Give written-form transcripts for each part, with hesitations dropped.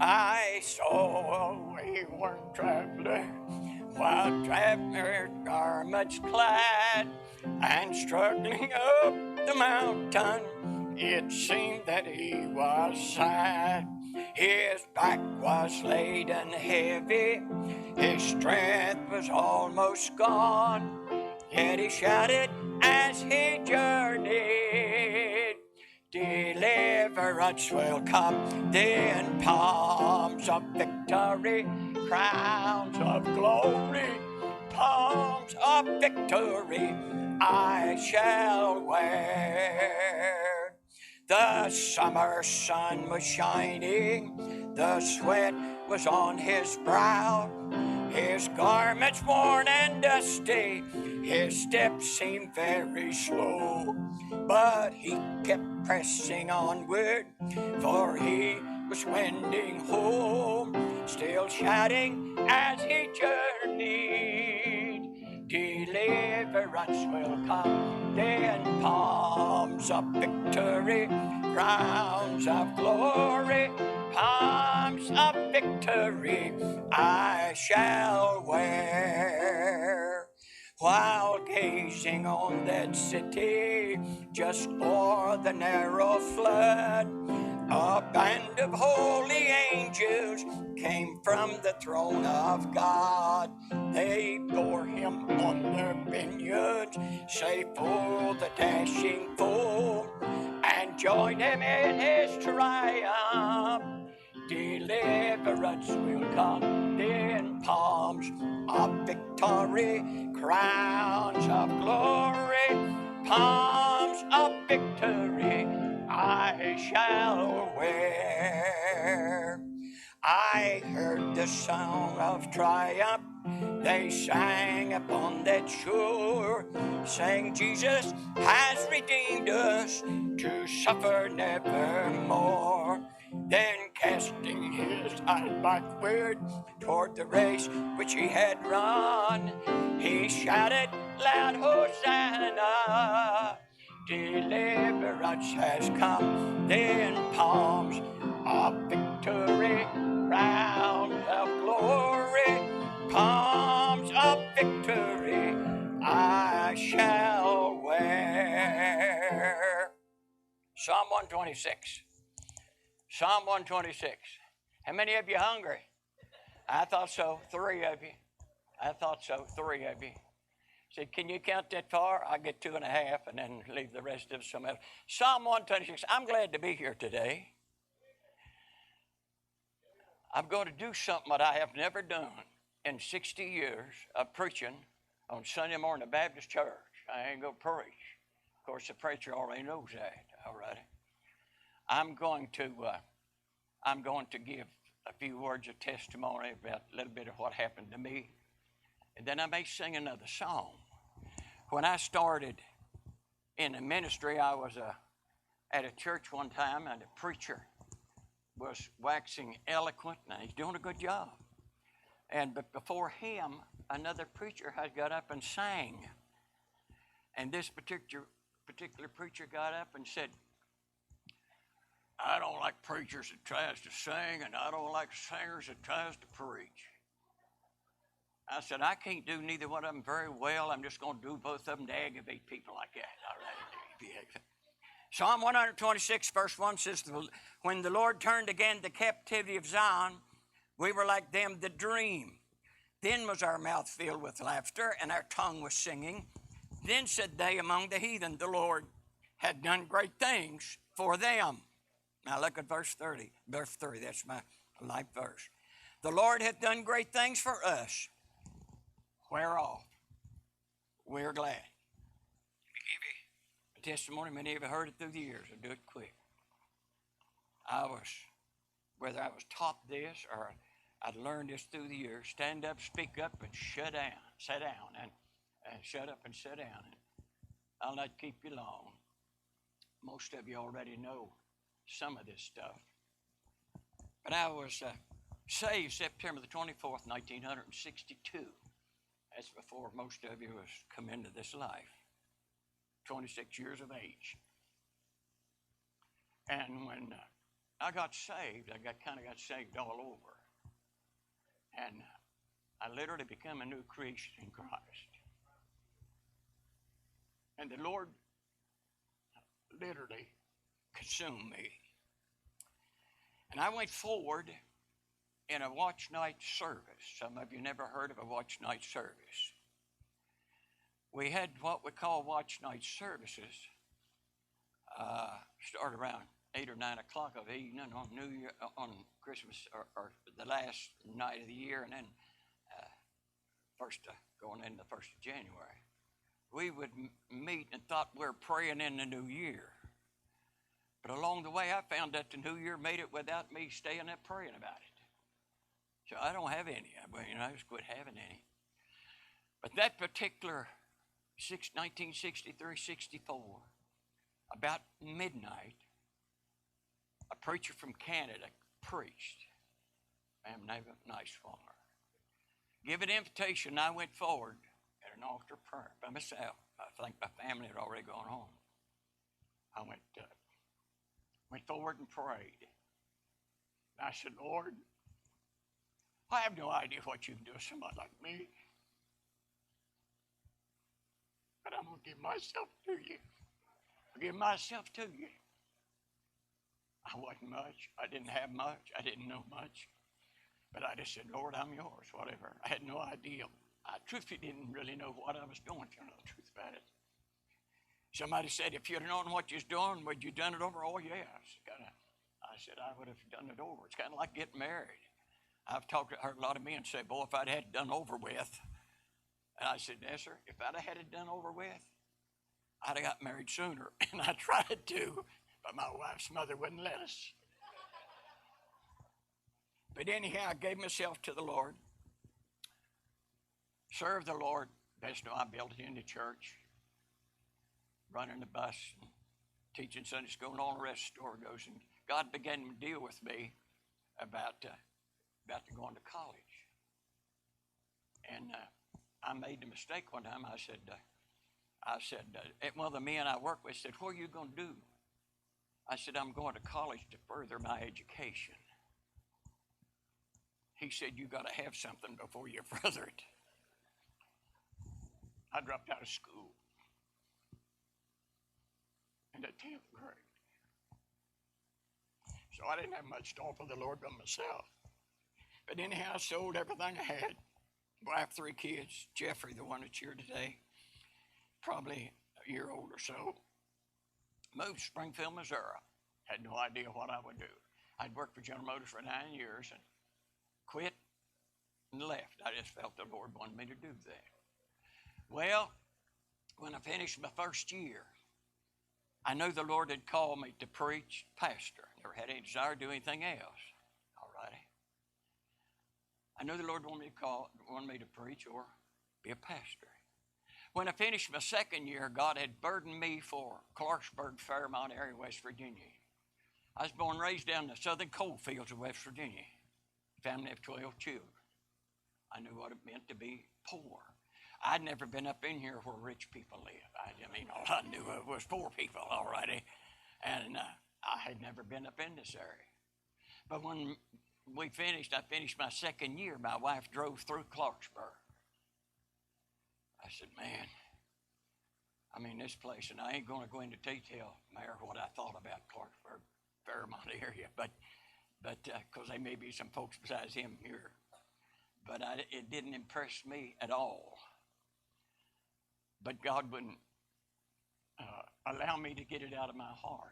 I saw a wayward traveler while traveler garments clad and struggling up the mountain. It seemed that he was sad. His back was laden heavy, his strength was almost gone. Yet he shouted as he journeyed, deliverance will come, then palms of victory, crowns of glory, palms of victory I shall wear. The summer sun was shining, the sweat was on his brow, his garments worn and dusty, his steps seemed very slow, but he kept pressing onward, for he was wending home, still shouting as he journeyed, deliverance will come, then palms of victory, crowns of glory, palms of victory I shall wear. While gazing on that city just o'er the narrow flood, a band of holy angels came from the throne of God. They bore him on their pinions, safe o'er the dashing foam, and joined him in his triumph. Deliverance will come, then palms of victory, crowns of glory, palms of victory I shall wear. I heard the song of triumph they sang upon that shore, saying Jesus has redeemed us to suffer nevermore. Then casting his eyes backward toward the race which he had run, he shouted loud, Hosanna! Deliverance has come, then palms of victory, crowns of glory, palms of victory I shall wear. Psalm 126. Psalm 126. How many of you hungry? I thought so. 3 of you. I thought so. 3 of you. Said, can you count that far? I'll get 2.5 and then leave the rest of some else. Psalm 126. I'm glad to be here today. I'm going to do something that I have never done in 60 years of preaching on Sunday morning at Baptist church. I ain't going to preach. Of course, the preacher already knows that. All right. I'm going to give a few words of testimony about a little bit of what happened to me. And then I may sing another song. When I started in the ministry, I was at a church one time, and the preacher was waxing eloquent, and he's doing a good job. But before him, another preacher had got up and sang. And this particular preacher got up and said, I don't like preachers that tries to sing, and I don't like singers that tries to preach. I said, I can't do neither one of them very well. I'm just going to do both of them to aggravate people like that. All right. Psalm 126, verse 1 says, when the Lord turned again the captivity of Zion, we were like them that dream. Then was our mouth filled with laughter, and our tongue was singing. Then said they among the heathen, the Lord had done great things for them. Now look at verse 30. Verse 30, that's my life verse. The Lord hath done great things for us, whereof we are glad. Let me give you a testimony. Many of you heard it through the years. I'll do it quick. Whether I was taught this or I'd learned this through the years, stand up, speak up, and sit down, and shut up and sit down. And I'll not keep you long. Most of you already know some of this stuff. But I was saved September the 24th, 1962. That's before most of you has come into this life. 26 years of age. And when I got saved. I kind of got saved all over. And I literally became a new creation in Christ. And the Lord literally consumed me. And I went forward in a watch night service. Some of you never heard of a watch night service. We had what we call watch night services. Start around 8 or 9 o'clock of the evening on New Year, on Christmas, or the last night of the year, and then going in the 1st of January. We would meet and thought we were praying in the new year. But along the way, I found that the new year made it without me staying up praying about it. So I don't have any. I just quit having any. But that particular 1963, 64, about midnight, a preacher from Canada preached. Nice farmer. Give an invitation. I went forward at an altar prayer by myself. I think my family had already gone home. I went forward and prayed. And I said, Lord, I have no idea what you can do with somebody like me. But I'm going to give myself to you. I give myself to you. I wasn't much. I didn't have much. I didn't know much. But I just said, Lord, I'm yours, whatever. I had no idea. I truthfully didn't really know what I was doing, if you know the truth about it. Somebody said, if you'd known what you was doing, would you done it over? Oh, yes. I said, I would have done it over. It's kind of like getting married. I've heard a lot of men say, boy, if I'd had it done over with. And I said, yes, sir, if I'd have had it done over with, I'd have got married sooner. And I tried to, but my wife's mother wouldn't let us. But anyhow, I gave myself to the Lord, served the Lord best of my ability in the church, running the bus, and teaching Sunday school, and all the rest of the story goes. And God began to deal with me about going to college. And I made the mistake one time. I said, one of the men I work with said, what are you going to do? I said, I'm going to college to further my education. He said, you got to have something before you further it. I dropped out of school in the 10th grade. So I didn't have much to offer the Lord but myself. But anyhow, I sold everything I had. Wife, 3 kids. Jeffrey, the one that's here today, probably a year old or so. Moved to Springfield, Missouri. Had no idea what I would do. I'd worked for General Motors for 9 years and quit and left. I just felt the Lord wanted me to do that. Well, when I finished my first year, I knew the Lord had called me to preach, pastor. Never had any desire to do anything else. All righty. I knew the Lord wanted me to preach or be a pastor. When I finished my second year, God had burdened me for Clarksburg, Fairmont area, West Virginia. I was born and raised down in the southern coal fields of West Virginia. Family of 12 children. I knew what it meant to be poor. I'd never been up in here where rich people live. All I knew of was poor people already. And I had never been up in this area. But when I finished my second year, my wife drove through Clarksburg. I said, man, this place, and I ain't going to go into detail, Mayor, what I thought about Clarksburg, Fairmont area, but because there may be some folks besides him here. But it didn't impress me at all. But God wouldn't allow me to get it out of my heart.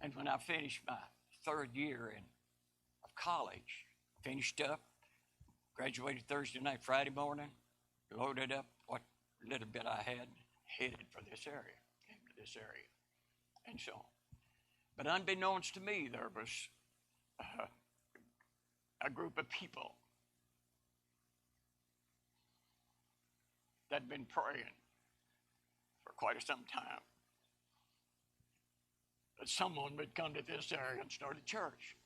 And when I finished my third year of college, finished up, graduated Thursday night, Friday morning, loaded up what little bit I had, headed for this area, came to this area, and so on. But unbeknownst to me, there was a group of people that had been praying for quite some time that someone would come to this area and start a church.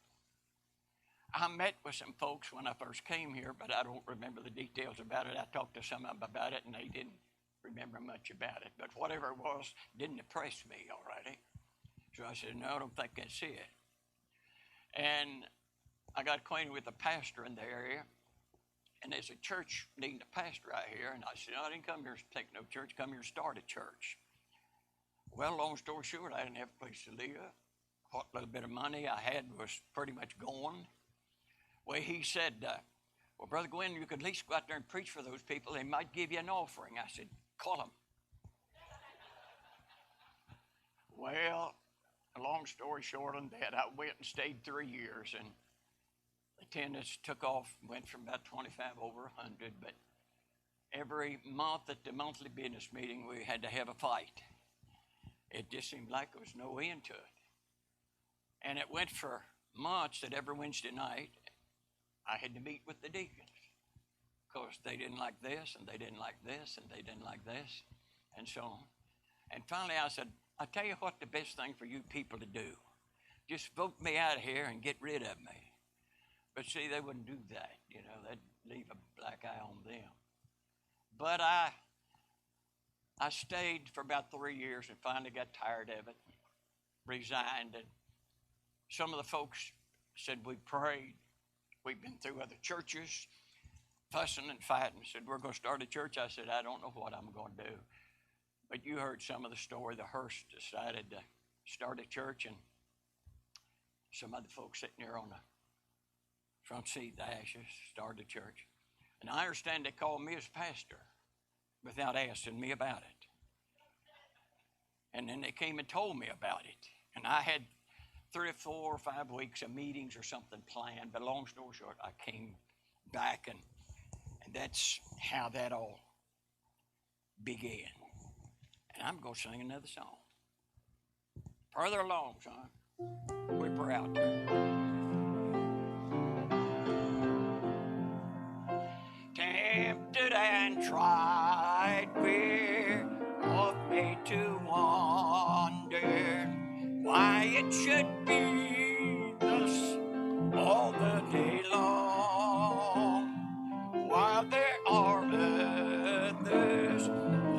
I met with some folks when I first came here, but I don't remember the details about it. I talked to some of them about it, and they didn't remember much about it. But whatever it was, didn't impress me already. So I said, no, I don't think that's it. And I got acquainted with the pastor in the area, and there's a church needing a pastor out here. And I said, I didn't come here to take no church, come here to start a church. Well, long story short, I didn't have a place to live. What little bit of money I had was pretty much gone. Well, he said, well, Brother Gwen, you could at least go out there and preach for those people. They might give you an offering. I said, call them. Well, long story short on that, I went and stayed 3 years, and attendance took off, went from about 25 over 100, but every month at the monthly business meeting, we had to have a fight. It just seemed like there was no end to it. And it went for months that every Wednesday night, I had to meet with the deacons because they didn't like this, and they didn't like this, and they didn't like this, and so on. And finally I said, I'll tell you what the best thing for you people to do. Just vote me out of here and get rid of me. But see, they wouldn't do that. You know, they'd leave a black eye on them. But I stayed for about 3 years and finally got tired of it, resigned. And some of the folks said, we prayed. We've been through other churches, fussing and fighting. Said, we're going to start a church. I said, I don't know what I'm going to do. But you heard some of the story. The Hearst decided to start a church, and some other folks sitting there on the front seat, the ashes, started a church. And I understand they called me as pastor without asking me about it. And then they came and told me about it. And I had 3 or 4 or 5 weeks of meetings or something planned. But long story short, I came back, and that's how that all began. And I'm going to sing another song. Further along, son. Whip her out there. Tempted and tried, we're off me to wonder why it should be thus all the day long, while there are others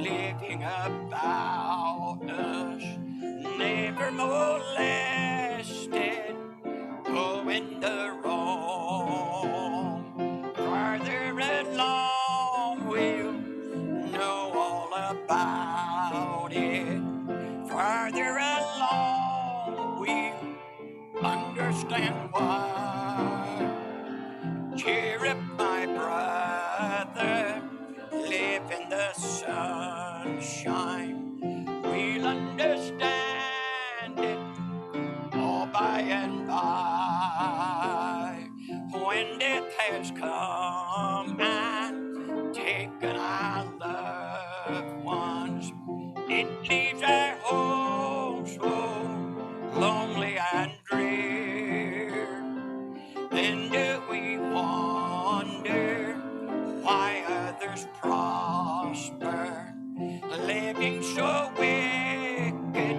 living about us, never molested, going the wrong. Farther along, we'll know all about it. Farther along, we'll understand why. Cheer up, my brother, live in the sunshine. We'll understand it all by and by. When death has come and taken our loved ones, it leaves our home so lonely and drear. Then do we wonder why others prosper, living so wicked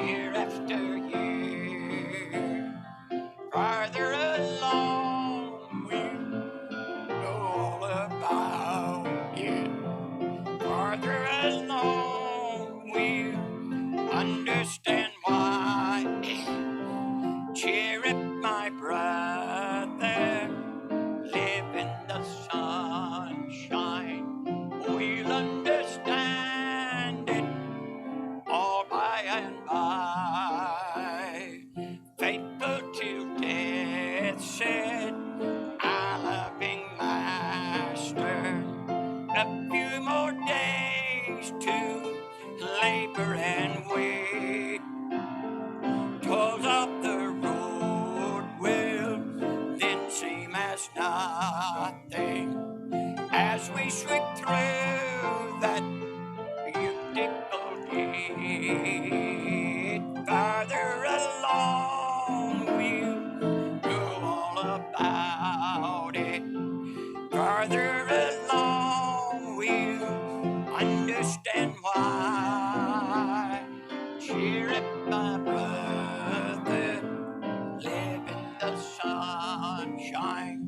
year after year? Farther along, we know all about it. Farther along, we understand why. Cheer up, my brother, live in the sunshine. We'll understand it all by and by. Faithful till death, said our loving master. A few more days to labor and wait. Toils of the road will then seem as nothing as we sweep through that beautiful gate. Farther along, we'll know all about it. Farther along, we'll understand why. Cheer up, my brother, live in the sunshine.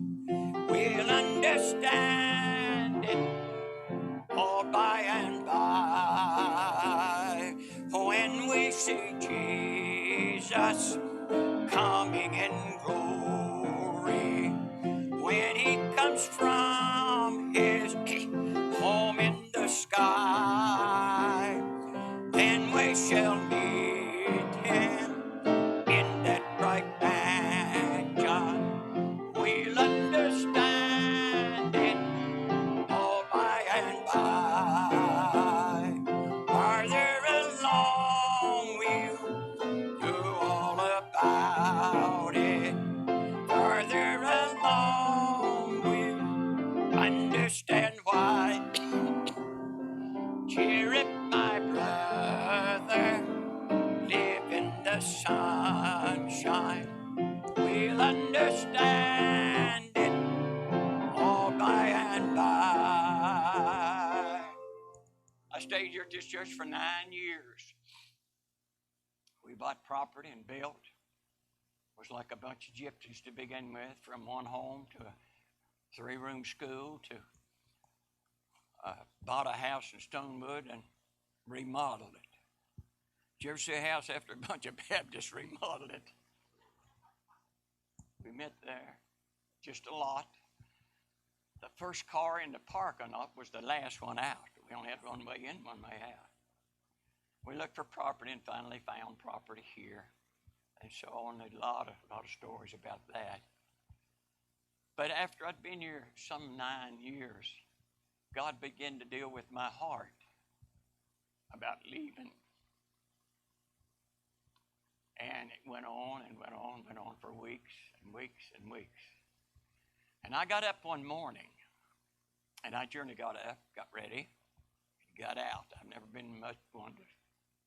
We'll understand it all by and by. When we see Jesus coming in glory, when he comes from his home in the sky, then we shall meet him in that bright mansion. We'll understand it all by and by. Farther along we'll know all about it. Farther along we'll understand why. Cheer up, my brother, live in the sunshine. We'll understand it all by and by. I stayed here at this church for 9 years. We bought property and built. It was like a bunch of gypsies to begin with, from one home to a 3-room school to bought a house in Stonewood and remodeled it. Did you ever see a house after a bunch of Baptists remodeled it? We met there, just a lot. The first car in the parking lot was the last one out. We only had one way in, one way out. We looked for property and finally found property here. And so on, a lot of stories about that. But after I'd been here some 9 years, God began to deal with my heart about leaving. And it went on and went on and went on for weeks and weeks and weeks. And I got up one morning, and I generally got up, got ready, got out. I've never been much one to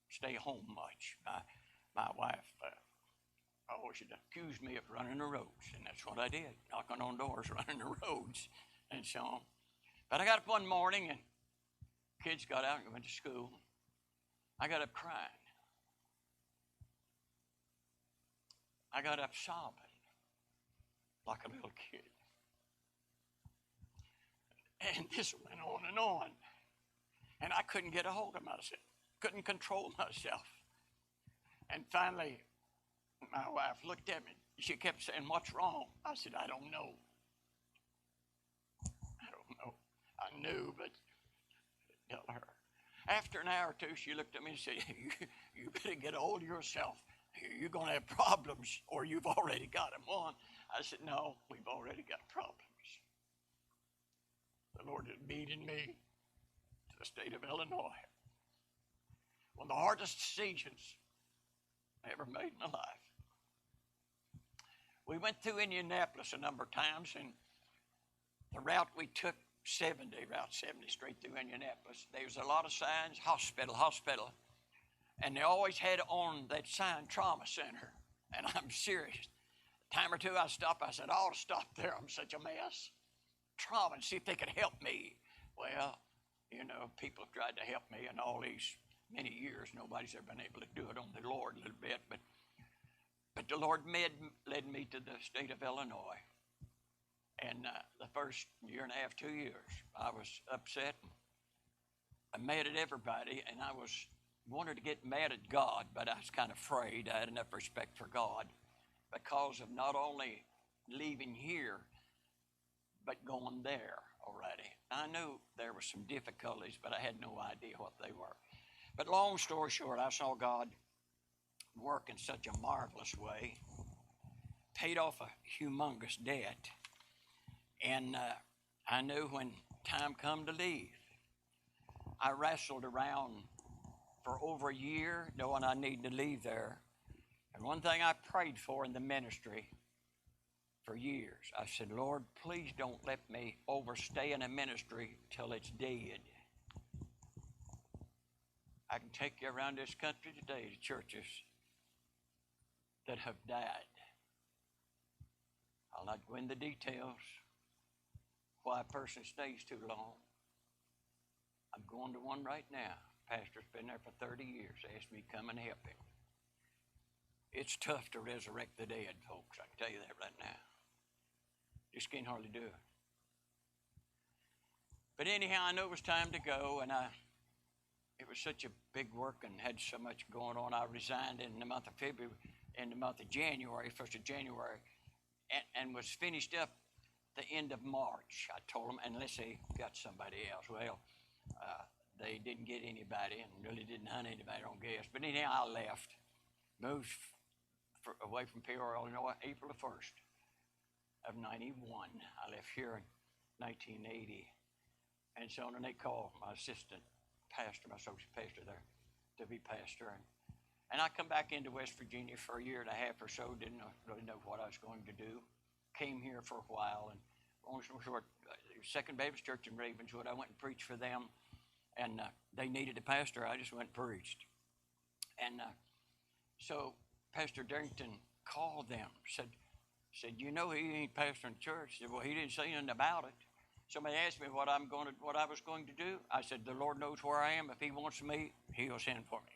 stay home much. My wife always accused me of running the roads, and that's what I did, knocking on doors, running the roads, and so on. But I got up one morning, and kids got out and went to school. I got up crying. I got up sobbing like a little kid. And this went on and on. And I couldn't get a hold of myself, couldn't control myself. And finally, my wife looked at me. She kept saying, "What's wrong?" I said, "I don't know. I don't know." I knew, but I didn't tell her. After an hour or two, she looked at me and said, you better get a hold of yourself. You're going to have problems, or you've already got them on. I said, "No, we've already got problems." The Lord is leading me to the state of Illinois. One of the hardest decisions I ever made in my life. We went through Indianapolis a number of times, and the route we took, Route 70, straight through Indianapolis, there was a lot of signs, hospital, hospital. And they always had on that sign, trauma center. And I'm serious. A time or two I stopped, I said, "I ought to stop there. I'm such a mess. Trauma, and see if they could help me." Well, people have tried to help me in all these many years. Nobody's ever been able to do it on the Lord a little bit. But the Lord led me to the state of Illinois. And the first year and a half, 2 years, I was upset. I mad at everybody, and I wanted to get mad at God, but I was kind of afraid. I had enough respect for God because of not only leaving here, but going there already. I knew there were some difficulties, but I had no idea what they were. But long story short, I saw God work in such a marvelous way, paid off a humongous debt, and I knew when time come to leave. I wrestled around for over a year, knowing I needed to leave there. And one thing I prayed for in the ministry for years, I said, "Lord, please don't let me overstay in a ministry till it's dead." I can take you around this country today to churches that have died. I'll not go into details why a person stays too long. I'm going to one right now. Pastor's been there for 30 years. Asked me to come and help him. It's tough to resurrect the dead, folks. I can tell you that right now. Just can't hardly do it. But anyhow, I knew it was time to go, and it was such a big work and had so much going on. I resigned in the month of February. in the month of January, 1st of January, and was finished up the end of March. I told them, unless they got somebody else. Well, they didn't get anybody and really didn't hunt anybody on gas. But anyhow, I left, moved away from Peoria, Illinois, April the 1st of 91. I left here in 1980. And so then they called my assistant pastor, my associate pastor there, to be pastor. And I come back into West Virginia for a year and a half or so, didn't really know what I was going to do. Came here for a while, and long story short, Second Baptist Church in Ravenswood, I went and preached for them, and they needed a pastor. I just went and preached. And so Pastor Darrington called them, said, you know he ain't pastoring church. Said, well, he didn't say anything about it. Somebody asked me what I was going to do. I said, the Lord knows where I am. If he wants me, he'll send for me.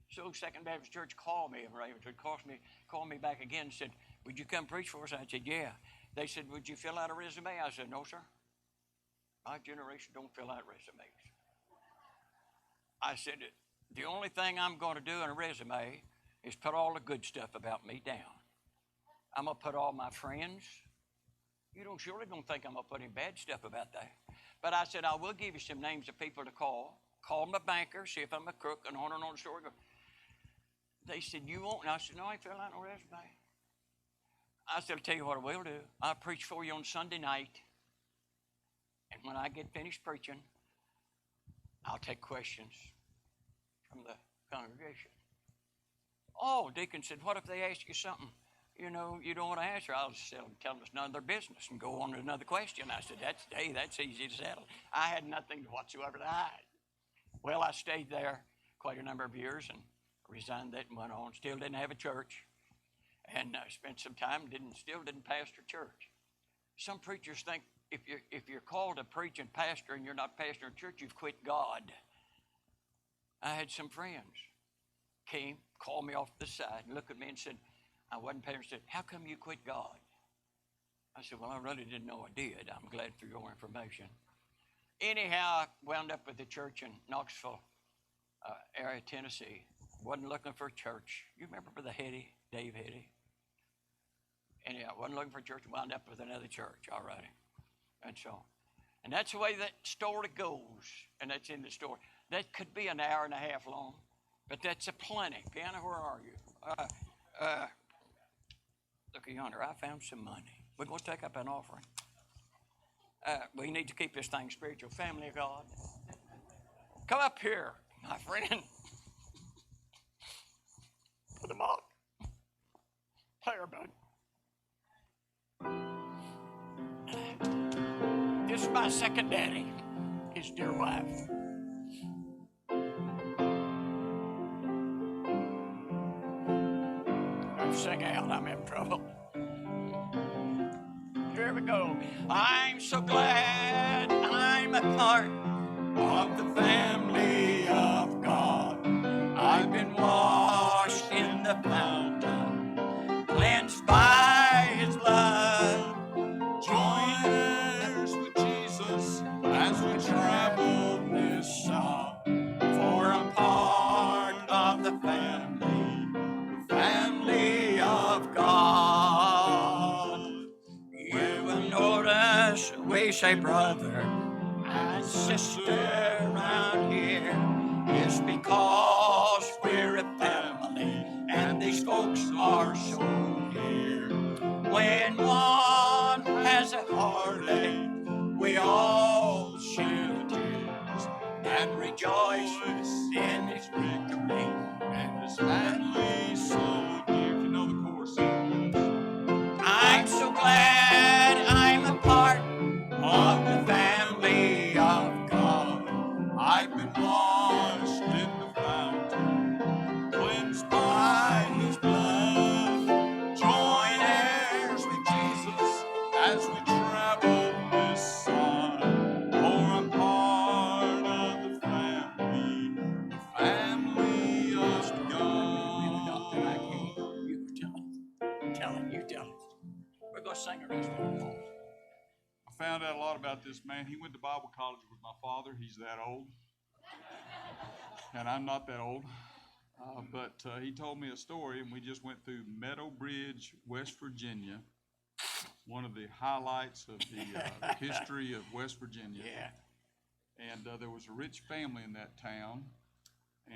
So Second Baptist Church called me in Ravenswood, called me back again and said, would you come preach for us? I said, yeah. They said, would you fill out a resume? I said, no, sir. My generation don't fill out resumes. I said, the only thing I'm going to do in a resume is put all the good stuff about me down. I'm going to put all my friends. You don't surely don't think I'm going to put any bad stuff about that. But I said, I will give you some names of people to call. Call my banker, see if I'm a crook, and on the story goes. They said, you won't? And I said, no, I ain't filling out no resume. I said, I'll tell you what I will do. I'll preach for you on Sunday night. And when I get finished preaching, I'll take questions from the congregation. Oh, deacon said, what if they ask you something, you know, you don't want to answer? I'll just tell them it's none of their business and go on to another question. I said, that's easy to settle. I had nothing whatsoever to hide. Well, I stayed there quite a number of years and resigned that and went on. Still didn't have a church. And spent some time, still didn't pastor church. Some preachers think if you're called to preach and pastor and you're not pastoring a church, you've quit God. I had some friends came, called me off the side, and looked at me and said, I wasn't pastoring, said, how come you quit God? I said, well, I really didn't know I did. I'm glad for your information. Anyhow, I wound up with the church in Knoxville area, Tennessee. Wasn't looking for a church. You remember Brother Hetty, Dave Hetty? Anyhow, wasn't looking for a church, wound up with another church already. And that's the way that story goes, and that's in the story. That could be an hour and a half long, but that's a plenty. Piano, where are you? Look yonder, I found some money. We're going to take up an offering. We need to keep this thing spiritual. Family of God, come up here, my friend. Put them up. Player, bud. This is my second daddy, his dear wife. I'll sing out, I'm having trouble. Here we go. I'm so glad I'm a part of the family of God. I've been washed in the fountain, cleansed by his blood. Joiners with Jesus as we travel this song. For I'm part of the family of God. You will notice we say brother and sister around here. It's because we're a family and these folks are so dear. When one has a heartache, we all share the tears and rejoice in his victory and his family so dear. If you know the chorus. I'm so glad I'm a part of the family of God. I've been washed in the fountain, cleansed by his blood. Join heirs with Jesus as we travel this side. For I'm part of the family of God. You tell it. We're going to sing the rest of it. I found out a lot about this man. He went to Bible college with my father. He's that old. And I'm not that old. But he told me a story, and we just went through Meadow Bridge, West Virginia, one of the highlights of the history of West Virginia. Yeah. And there was a rich family in that town,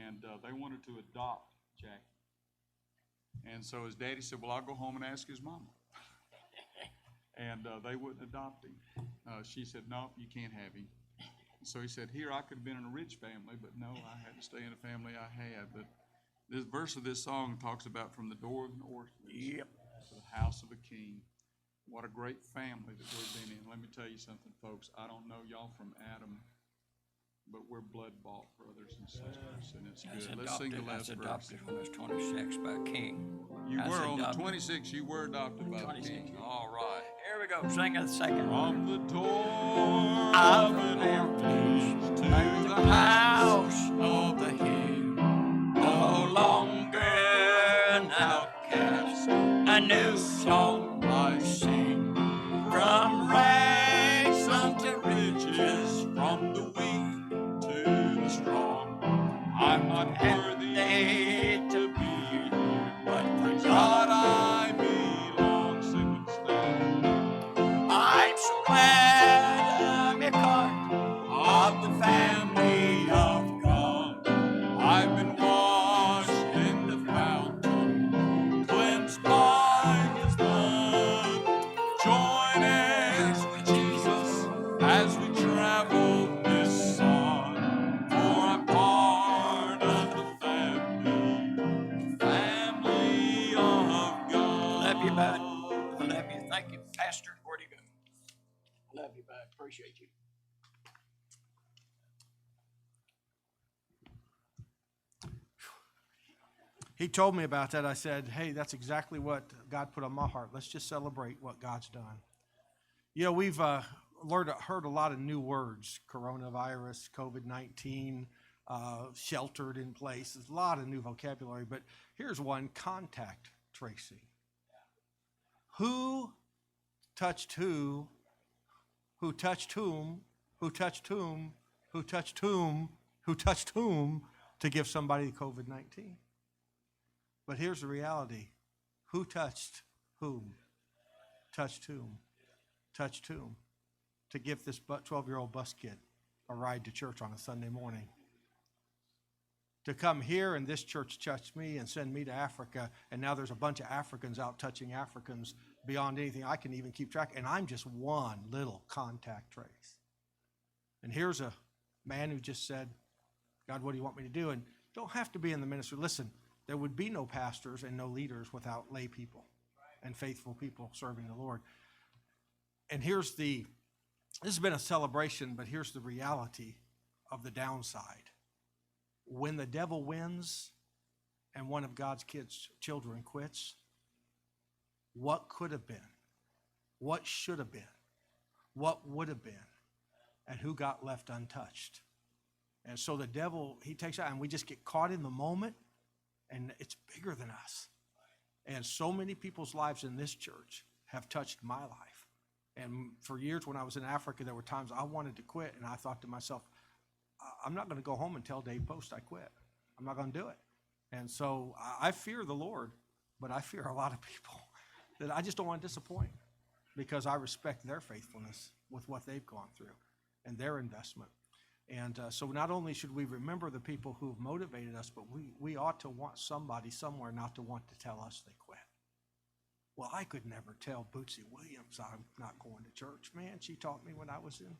and they wanted to adopt Jackie. And so his daddy said, well, I'll go home and ask his mama. And they wouldn't adopt him. She said, no, you can't have him. So he said, here, I could have been in a rich family, but no, I had to stay in the family I had. But this verse of this song talks about from the door of an orphanage to the house of a king. What a great family that we've been in. Let me tell you something, folks. I don't know y'all from Adam, but we're blood-bought brothers and sisters, and it's good. Let's sing the last verse. I was adopted when I was 26 by a king. You were on the 26, you were adopted by the king. All right. Here we go. Sing the second From one. the door of an orphanage to the house of the king, no longer an outcast, a new song I sing. From rags unto riches, from the weak to the strong. I'm not worthy to be here, but for God I belong. Sing it now. I'm so glad I'm a part of the family of God. I've been washed in the fountain, cleansed by His blood. Join hands with Jesus as we travel this song, for I'm part of the family of God. Love you, bud. I love you. Thank you, Pastor. Where'd he go? Love you, bud. Appreciate you. He told me about that. I said, hey, that's exactly what God put on my heart. Let's just celebrate what God's done. You know, we've heard a lot of new words: coronavirus, COVID-19, sheltered in place. There's a lot of new vocabulary, but here's one: contact tracing. Who touched who touched whom, who touched whom, who touched whom, who touched whom to give somebody COVID-19? But here's the reality: who touched whom, touched whom, touched whom, to give this 12-year-old bus kid a ride to church on a Sunday morning. To come here and this church touched me and send me to Africa, and now there's a bunch of Africans out touching Africans beyond anything I can even keep track, and I'm just one little contact trace. And here's a man who just said, God, what do you want me to do? And don't have to be in the ministry. Listen, there would be no pastors and no leaders without lay people and faithful people serving the Lord. And this has been a celebration, but here's the reality of the downside. When the devil wins and one of God's children quits, what could have been, what should have been, what would have been, and who got left untouched? And so the devil, he takes out, and we just get caught in the moment, and it's bigger than us. And so many people's lives in this church have touched my life. And for years when I was in Africa, there were times I wanted to quit, and I thought to myself, I'm not going to go home and tell Dave Post I quit. I'm not going to do it. And so I fear the Lord, but I fear a lot of people that I just don't want to disappoint, because I respect their faithfulness with what they've gone through and their investment. And so not only should we remember the people who've motivated us, but we ought to want somebody somewhere not to want to tell us they quit. Well, I could never tell Bootsy Williams I'm not going to church. Man, she taught me when I was in,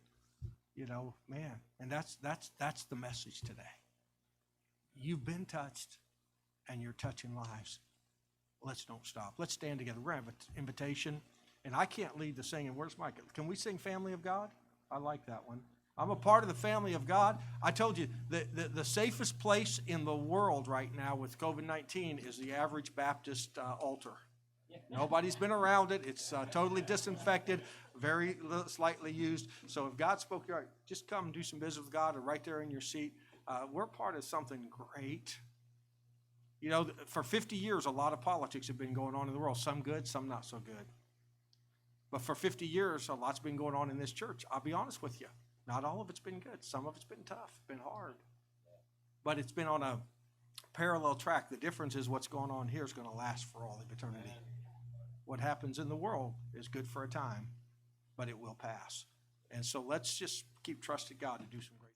man. And that's the message today. You've been touched, and you're touching lives. Let's don't stop. Let's stand together. We're going to have an invitation, and I can't lead the singing. Where's Mike? Can we sing Family of God? I like that one. I'm a part of the family of God. I told you, the safest place in the world right now with COVID-19 is the average Baptist altar. Nobody's been around it. It's totally disinfected, very slightly used. So if God spoke your heart, just come and do some business with God, or right there in your seat. We're part of something great. For 50 years, a lot of politics have been going on in the world. Some good, some not so good. But for 50 years, a lot's been going on in this church. I'll be honest with you. Not all of it's been good. Some of it's been tough, been hard. But it's been on a parallel track. The difference is what's going on here is going to last for all of eternity. What happens in the world is good for a time, but it will pass. And so let's just keep trusting God to do some great